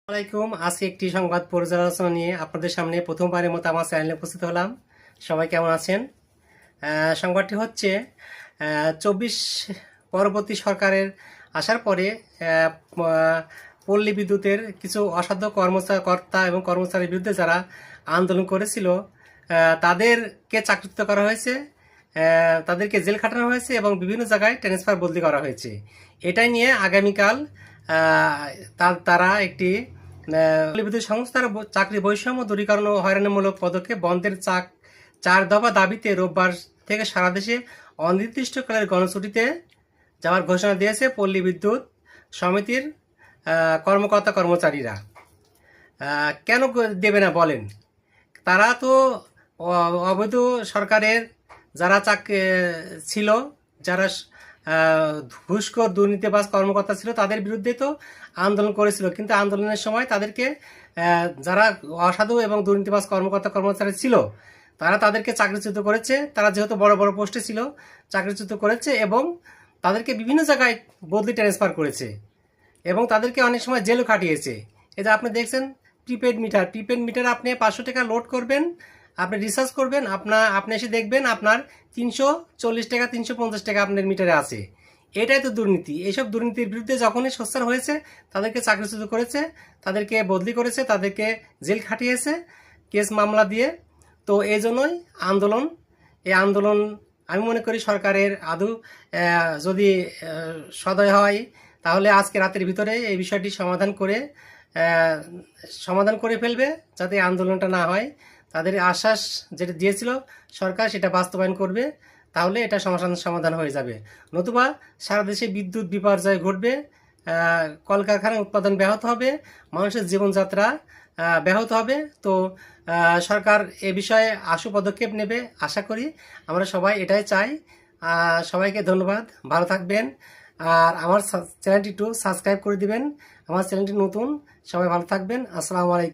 আসসালামাইকুম। আজকে একটি সংবাদ পর্যালোচনা নিয়ে আপনাদের সামনে প্রথমবারের মতো আমার চ্যানেলে উপস্থিত হলাম। সবাই কেমন আছেন? সংবাদটি হচ্ছে 24 পরবর্তী সরকারের আসার পরে পল্লী বিদ্যুতের কিছু অসাধু কর্তা এবং কর্মচারীর বিরুদ্ধে যারা আন্দোলন করেছিল তাদেরকে চাকরিচ্যুত করা হয়েছে, তাদেরকে জেল খাটানো হয়েছে এবং বিভিন্ন জায়গায় ট্রান্সফার বদলি করা হয়েছে। এটাই নিয়ে আগামীকাল তারা একটি বিদ্যুৎ সংস্থার চাকরি বৈষম্য দূরীকরণ ও হয়রানিমূলক পদক্ষেপ বন্ধের 4 দফা দাবিতে রোববার থেকে সারা দেশে অনির্দিষ্টকালের গণছুটিতে যাওয়ার ঘোষণা দিয়েছে পল্লী বিদ্যুৎ সমিতির কর্মকর্তা কর্মচারীরা। কেন দেবে না বলেন? তারা তো অবৈধ সরকারের যারা ছিল, যারা ঘুষখোর দুর্নীতিবাজ কর্মকর্তা ছিল, তাদের বিরুদ্ধে তো আন্দোলন করেছিল, কিন্তু আন্দোলনের সময় তাদেরকে যারা অসাধু এবং দুর্নীতিবাজ কর্মকর্তা কর্মচারী ছিল তাদেরকে চাকরিচ্যুত করেছে। তারা যেহেতু বড় বড় পোস্টে ছিল, চাকরিচ্যুত করেছে এবং তাদেরকে বিভিন্ন জায়গায় বদলি ট্রান্সফার করেছে এবং তাদেরকে অনেক সময় জেলও খাটিয়েছে। এটা আপনি দেখছেন, প্রিপেড মিটার আপনি 500 টাকা লোড করবেন, আপনি রিচার্জ করবেন, আপনি এসে দেখবেন আপনার 340 টাকা 350 টাকা আপনার মিটারে আছে। এটাই তো দুর্নীতি। এইসব দুর্নীতির বিরুদ্ধে যখনই সোচ্চার হয়েছে তাদেরকে চাকরিচ্যুত করেছে, তাদেরকে বদলি করেছে, তাদেরকে জেল খাটিয়েছে কেস মামলা দিয়ে। তো এই জন্যই এই আন্দোলন আমি মনে করি সরকারের আদৌ যদি সদয় হয় তাহলে আজকে রাতের ভিতরে এই বিষয়টি সমাধান করে ফেলবে, যাতে আন্দোলনটা না হয়। তাদের আশ্বাস যেটা দিয়েছিল সরকার সেটা বাস্তবায়ন করবে, তাহলে এটা সমাধান হয়ে যাবে। নতুবা সারা দেশে বিদ্যুৎ বিপর্যয় ঘটবে, কলকারখানার উৎপাদন ব্যাহত হবে, মানুষের জীবনযাত্রা ব্যাহত হবে। তো সরকার এ বিষয়ে আশু পদক্ষেপ নেবে আশা করি। আমরা সবাই এটাই চাই। সবাইকে ধন্যবাদ, ভালো থাকবেন। আর আমার চ্যানেলটি একটু সাবস্ক্রাইব করে দিবেন। আমার চ্যানেলটি নতুন, সবাই ভালো থাকবেন। আসসালামু আলাইকুম।